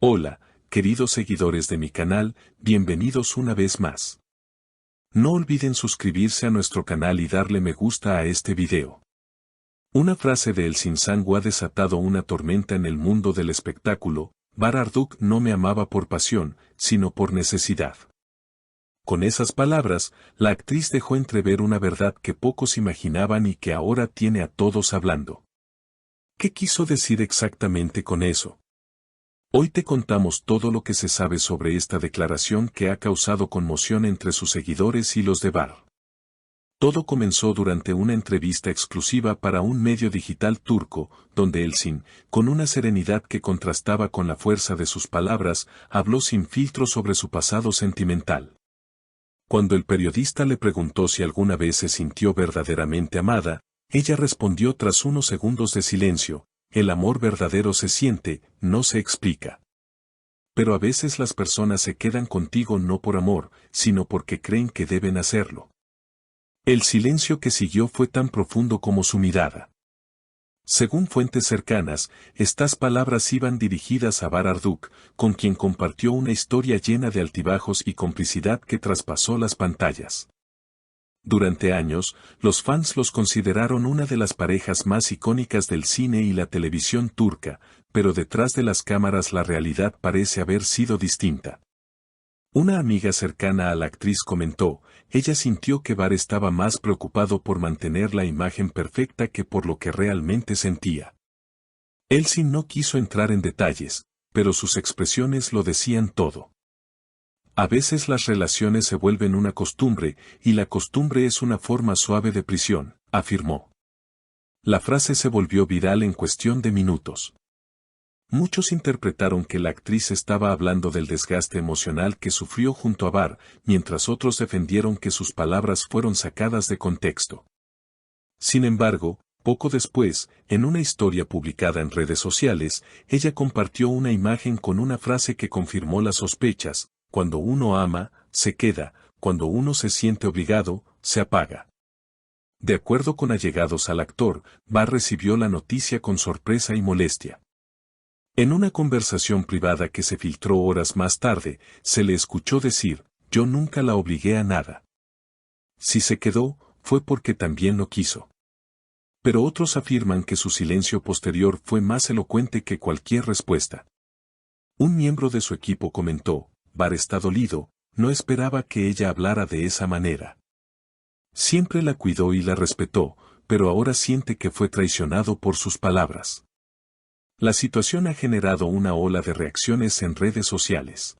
Hola, queridos seguidores de mi canal, bienvenidos una vez más. No olviden suscribirse a nuestro canal y darle me gusta a este video. Una frase de El Sinsangu ha desatado una tormenta en el mundo del espectáculo. Bar Arduk no me amaba por pasión, sino por necesidad. Con esas palabras, la actriz dejó entrever una verdad que pocos imaginaban y que ahora tiene a todos hablando. ¿Qué quiso decir exactamente con eso? Hoy te contamos todo lo que se sabe sobre esta declaración que ha causado conmoción entre sus seguidores y los de Bar. Todo comenzó durante una entrevista exclusiva para un medio digital turco, donde Elçin, con una serenidad que contrastaba con la fuerza de sus palabras, habló sin filtro sobre su pasado sentimental. Cuando el periodista le preguntó si alguna vez se sintió verdaderamente amada, ella respondió tras unos segundos de silencio: el amor verdadero se siente, no se explica. Pero a veces las personas se quedan contigo no por amor, sino porque creen que deben hacerlo. El silencio que siguió fue tan profundo como su mirada. Según fuentes cercanas, estas palabras iban dirigidas a Bar Arduk, con quien compartió una historia llena de altibajos y complicidad que traspasó las pantallas. Durante años, los fans los consideraron una de las parejas más icónicas del cine y la televisión turca, pero detrás de las cámaras la realidad parece haber sido distinta. Una amiga cercana a la actriz comentó: ella sintió que Bar estaba más preocupado por mantener la imagen perfecta que por lo que realmente sentía. Elçin no quiso entrar en detalles, pero sus expresiones lo decían todo. A veces las relaciones se vuelven una costumbre, y la costumbre es una forma suave de prisión, afirmó. La frase se volvió viral en cuestión de minutos. Muchos interpretaron que la actriz estaba hablando del desgaste emocional que sufrió junto a Bar, mientras otros defendieron que sus palabras fueron sacadas de contexto. Sin embargo, poco después, en una historia publicada en redes sociales, ella compartió una imagen con una frase que confirmó las sospechas: cuando uno ama, se queda; cuando uno se siente obligado, se apaga. De acuerdo con allegados al actor, Bar recibió la noticia con sorpresa y molestia. En una conversación privada que se filtró horas más tarde, se le escuchó decir: yo nunca la obligué a nada. Si se quedó, fue porque también lo quiso. Pero otros afirman que su silencio posterior fue más elocuente que cualquier respuesta. Un miembro de su equipo comentó: Bar está dolido, no esperaba que ella hablara de esa manera. Siempre la cuidó y la respetó, pero ahora siente que fue traicionado por sus palabras. La situación ha generado una ola de reacciones en redes sociales.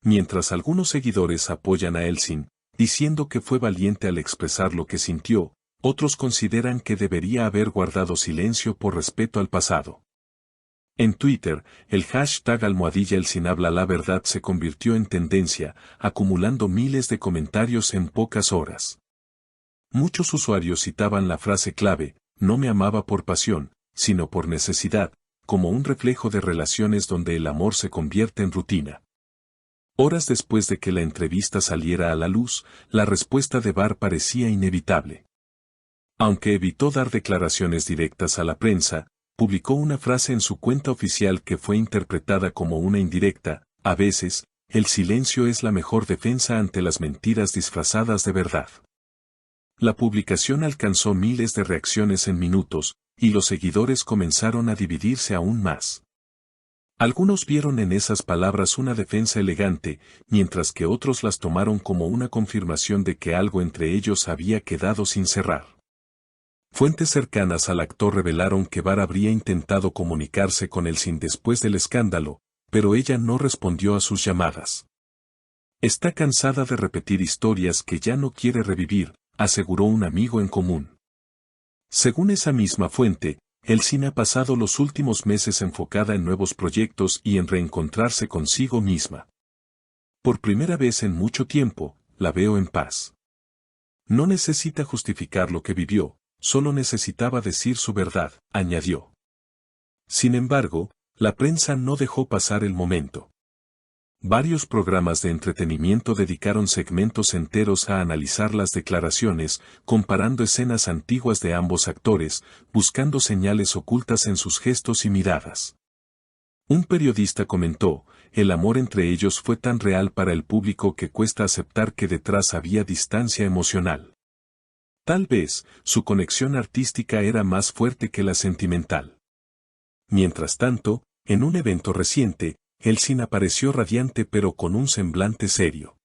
Mientras algunos seguidores apoyan a Elçin, diciendo que fue valiente al expresar lo que sintió, otros consideran que debería haber guardado silencio por respeto al pasado. En Twitter, el hashtag #ElçinHablaLaVerdad se convirtió en tendencia, acumulando miles de comentarios en pocas horas. Muchos usuarios citaban la frase clave: no me amaba por pasión, sino por necesidad, como un reflejo de relaciones donde el amor se convierte en rutina. Horas después de que la entrevista saliera a la luz, la respuesta de Bar parecía inevitable. Aunque evitó dar declaraciones directas a la prensa, publicó una frase en su cuenta oficial que fue interpretada como una indirecta: a veces, el silencio es la mejor defensa ante las mentiras disfrazadas de verdad. La publicación alcanzó miles de reacciones en minutos, y los seguidores comenzaron a dividirse aún más. Algunos vieron en esas palabras una defensa elegante, mientras que otros las tomaron como una confirmación de que algo entre ellos había quedado sin cerrar. Fuentes cercanas al actor revelaron que Bar habría intentado comunicarse con Elçin después del escándalo, pero ella no respondió a sus llamadas. Está cansada de repetir historias que ya no quiere revivir, aseguró un amigo en común. Según esa misma fuente, Elçin ha pasado los últimos meses enfocada en nuevos proyectos y en reencontrarse consigo misma. Por primera vez en mucho tiempo, la veo en paz. No necesita justificar lo que vivió, solo necesitaba decir su verdad, añadió. Sin embargo, la prensa no dejó pasar el momento. Varios programas de entretenimiento dedicaron segmentos enteros a analizar las declaraciones, comparando escenas antiguas de ambos actores, buscando señales ocultas en sus gestos y miradas. Un periodista comentó, el amor entre ellos fue tan real para el público que cuesta aceptar que detrás había distancia emocional. Tal vez, su conexión artística era más fuerte que la sentimental. Mientras tanto, en un evento reciente, Elsin apareció radiante pero con un semblante serio.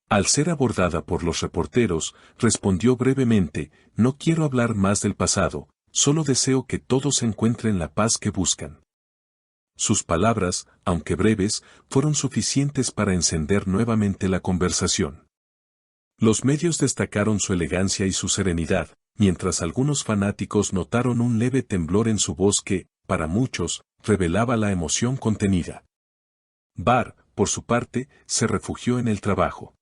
Al ser abordada por los reporteros, respondió brevemente, no quiero hablar más del pasado, solo deseo que todos encuentren la paz que buscan. Sus palabras, aunque breves, fueron suficientes para encender nuevamente la conversación. Los medios destacaron su elegancia y su serenidad, mientras algunos fanáticos notaron un leve temblor en su voz que, para muchos, revelaba la emoción contenida. Barr, por su parte, se refugió en el trabajo.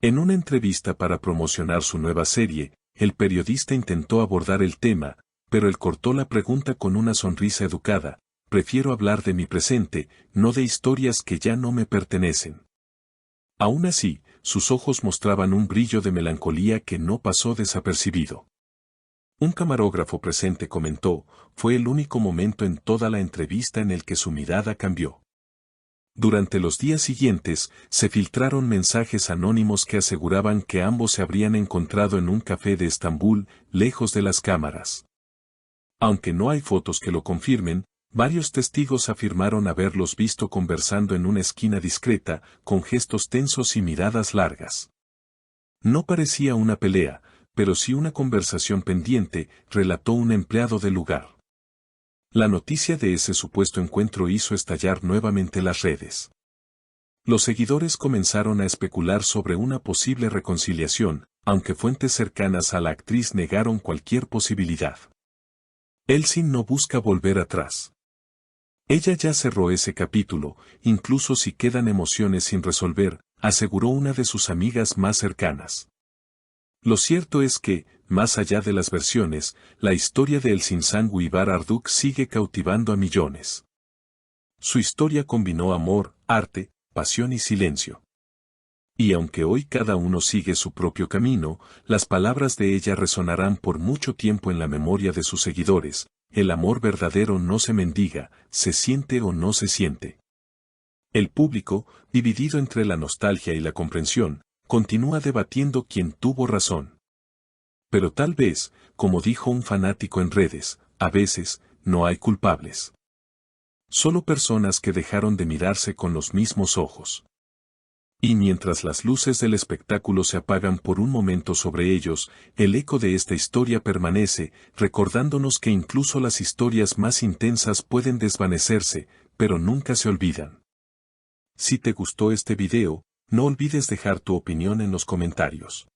En una entrevista para promocionar su nueva serie, el periodista intentó abordar el tema, pero él cortó la pregunta con una sonrisa educada, prefiero hablar de mi presente, no de historias que ya no me pertenecen. Aún así, sus ojos mostraban un brillo de melancolía que no pasó desapercibido. Un camarógrafo presente comentó, fue el único momento en toda la entrevista en el que su mirada cambió. Durante los días siguientes, se filtraron mensajes anónimos que aseguraban que ambos se habrían encontrado en un café de Estambul, lejos de las cámaras. Aunque no hay fotos que lo confirmen, varios testigos afirmaron haberlos visto conversando en una esquina discreta, con gestos tensos y miradas largas. No parecía una pelea, pero sí una conversación pendiente, relató un empleado del lugar. La noticia de ese supuesto encuentro hizo estallar nuevamente las redes. Los seguidores comenzaron a especular sobre una posible reconciliación, aunque fuentes cercanas a la actriz negaron cualquier posibilidad. Elsin no busca volver atrás. Ella ya cerró ese capítulo, incluso si quedan emociones sin resolver, aseguró una de sus amigas más cercanas. Lo cierto es que, más allá de las versiones, la historia de Elsin Sangu y Barr Arduk sigue cautivando a millones. Su historia combinó amor, arte, pasión y silencio. Y aunque hoy cada uno sigue su propio camino, las palabras de ella resonarán por mucho tiempo en la memoria de sus seguidores. El amor verdadero no se mendiga, se siente o no se siente. El público, dividido entre la nostalgia y la comprensión, continúa debatiendo quién tuvo razón. Pero tal vez, como dijo un fanático en redes, a veces, no hay culpables. Solo personas que dejaron de mirarse con los mismos ojos. Y mientras las luces del espectáculo se apagan por un momento sobre ellos, el eco de esta historia permanece, recordándonos que incluso las historias más intensas pueden desvanecerse, pero nunca se olvidan. Si te gustó este video, no olvides dejar tu opinión en los comentarios.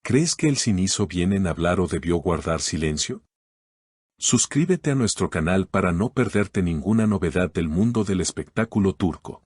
¿Crees que Elsin hizo bien en hablar o debió guardar silencio? Suscríbete a nuestro canal para no perderte ninguna novedad del mundo del espectáculo turco.